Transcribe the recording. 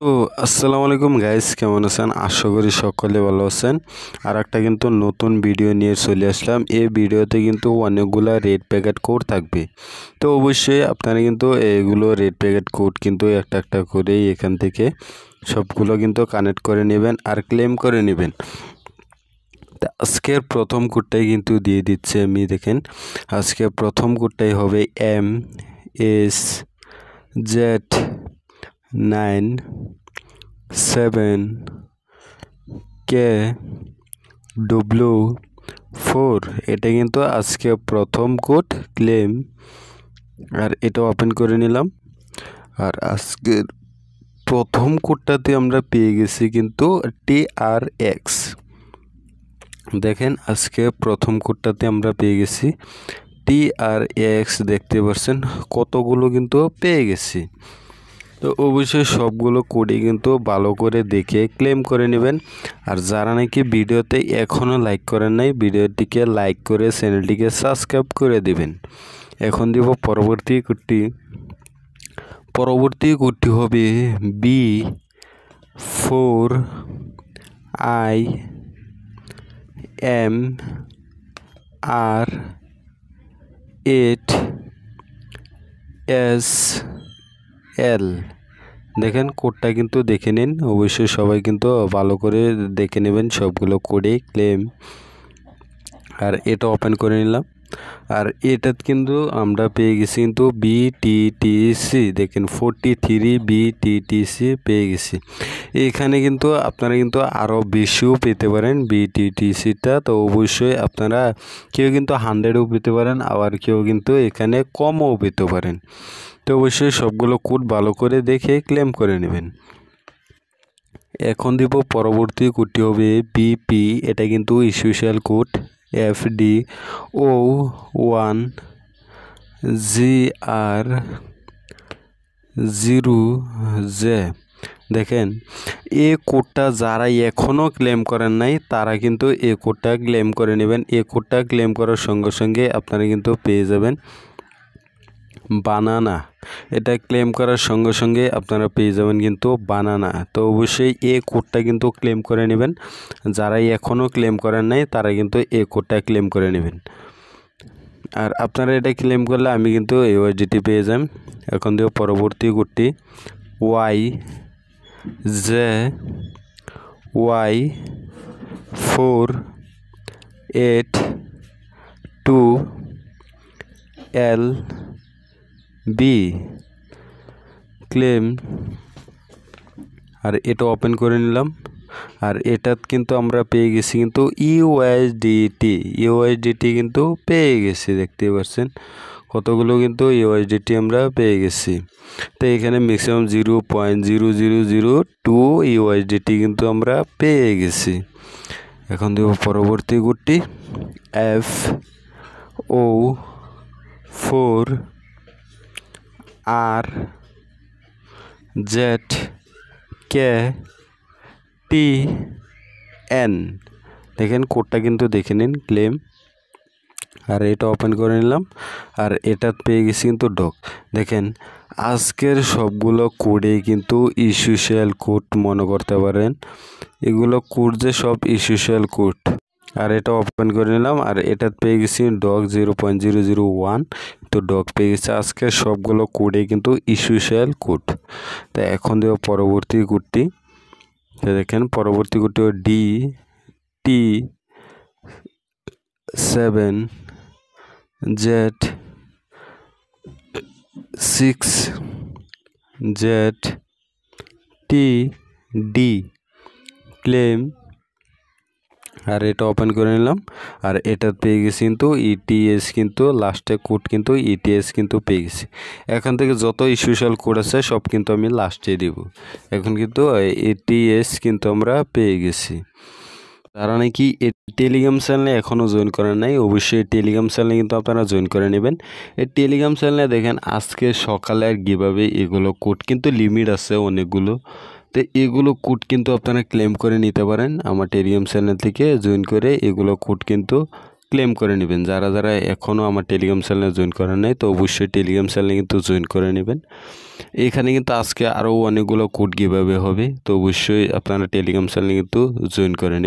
তো আসসালামু আলাইকুম গাইস, কেমন আছেন? আশা করি সকলে ভালো আছেন। আর একটা কিন্তু নতুন ভিডিও নিয়ে চলে আসলাম। এই ভিডিওতে কিন্তু অনেকগুলা রেড প্যাকেট কোড থাকবে। তো অবশ্যই আপনারা কিন্তু এগুলো রেড প্যাকেট কোড কিন্তু একটা একটা করে এখান থেকে সবগুলো কিন্তু কানেক্ট করে নেবেন আর ক্লেম করে নেবেন। আজকের প্রথম কোডটাই কিন্তু দিয়ে দিচ্ছে আমি, দেখেন আজকে প্রথম কোডটাই হবে MSZ9 7KW4। এটা কিন্তু আজকে প্রথম কোড ক্লেম, আর এটা ওপেন করে নিলাম। আর আজকের প্রথম কোডটাতে আমরা পেয়ে গেছি কিন্তু TRX। দেখেন আজকে প্রথম কোডটাতে আমরা পেয়ে গেছি TRX, দেখতে পাচ্ছেন কতগুলো কিন্তু পেয়ে গেছি। তো অবশ্যই সবগুলো কোডই কিন্তু ভালো করে দেখে ক্লেম করে নেবেন। আর যারা নাকি ভিডিওতে এখনও লাইক করেন নাই, ভিডিওটিকে লাইক করে চ্যানেলটিকে সাবস্ক্রাইব করে দিবেন। এখন দিব পরবর্তী কোডটি। পরবর্তী কোডটি হবে B4IMR8SL। দেখেন কোডটা কিন্তু দেখে নিন, অবশ্যই সবাই কিন্তু ভালো করে দেখে নেবেন সবগুলো কোডে ক্লেম। আর এটা ওপেন করে নিলাম। আর এটা কিন্তু আমরা পেয়ে গেছি কিন্তু BTTC, দেখেন 43 BTTC পেয়ে গেছি। এখানে কিন্তু আপনারা কিন্তু আরও বেশিও পেতে পারেন BTTCটা। তো অবশ্যই আপনারা কেউ কিন্তু 100ও পেতে পারেন, আবার কেউ কিন্তু এখানে কমও পেতে পারেন। তো অবশ্যই সবগুলো কোড ভালো করে দেখে ক্লেম করে নেবেন। এখন দিব পরবর্তী কোডটি হবে BP। এটা কিন্তু স্পেশাল কোড FD01GR0J। দেখেন এই কোডটা যারা এখনও ক্লেম করেন নাই তারা কিন্তু এই কোডটা ক্লেম করে নেবেন। এই কোডটা ক্লেম করার সঙ্গে সঙ্গে আপনারা কিন্তু পেয়ে যাবেন বানানা। এটা ক্লেম করার সঙ্গে সঙ্গে আপনারা পেয়ে যাবেন কিন্তু বানানা। তো অবশ্যই এই কোডটা কিন্তু ক্লেম করে নেবেন। যারা এখনও ক্লেম করেন নাই তারা কিন্তু এই কোডটা ক্লেম করে নেবেন। আর আপনারা এটা ক্লেম করলে আমি কিন্তু USDT পেয়ে যান। এখন দিয়ে পরবর্তী কোডটি YJ4822LB ক্লেম। আর এটা ওপেন করে নিলাম। আর এটা কিন্তু আমরা পেয়ে গেছি কিন্তু USDT কিন্তু পেয়ে গেছি, দেখতে পাচ্ছেন কতগুলো কিন্তু USDT আমরা পেয়ে গেছি। তো এখানে ম্যাক্সিমাম 0.0002 USDT কিন্তু আমরা পেয়ে গেছি। এখন দেব পরবর্তী কোডটি FO4RZKTN। দেখেন কোডটা কিন্তু দেখে নিন ক্লেম। আর এটা ওপেন করে নিলাম। আর এটা পেয়ে গেছি কিন্তু ডক। দেখেন আজকের সবগুলো কোডে কিন্তু স্পেশাল কোড মনে করতে পারেন, এগুলো কোড যে সব স্পেশাল কোড। আর এটা ওপেন করে নিলাম। আর এটা পেয়ে গেছি ডক 0.001, তো ডক পেয়ে গেছে। আজকে সবগুলো কোডে কিন্তু স্পেশাল কোড। তো এখন দেব পরবর্তী কোডটি। দেখেন পরবর্তী কোডটি DT7Z6ZTD ক্লেম। আর এটা ওপেন করে নিলাম। আর এটা পেয়ে গেছি কিন্তু ETS, কিন্তু লাস্টে কোড কিন্তু ETS কিন্তু পেয়ে গেছি। এখান থেকে যত স্পেশাল কোড আছে সব কিন্তু আমি লাস্টে দিব। এখন কিন্তু ETS কিন্তু আমরা পেয়ে গেছি। যারা নাকি টেলিগ্রাম চ্যানেলে এখনও জয়েন করেন নাই, অবশ্যই টেলিগ্রাম চ্যানেলে কিন্তু আপনারা জয়েন করে নেবেন। এই টেলিগ্রাম চ্যানেলে দেখেন আজকে সকালে আর কীভাবে এগুলো কোড কিন্তু লিমিট আছে অনেকগুলো। তো এগুলো কোড কিন্তু আপনারা ক্লেম করে নিতে পারেন আমার টেলিগ্রাম চ্যানেল থেকে জয়েন করে, এগুলো কোড কিন্তু ক্লেম করে নেবেন। যারা যারা এখনও আমার টেলিগ্রাম চ্যানেলে জয়েন করেন নাই তো অবশ্যই টেলিগ্রাম চ্যানেলে কিন্তু জয়েন করে নেবেন। এখানে কিন্তু আজকে আরও অনেকগুলো কোড গিভঅ্যাওয়ে হবে, তো অবশ্যই আপনারা টেলিগ্রাম চ্যানেলে কিন্তু জয়েন করে নেবেন।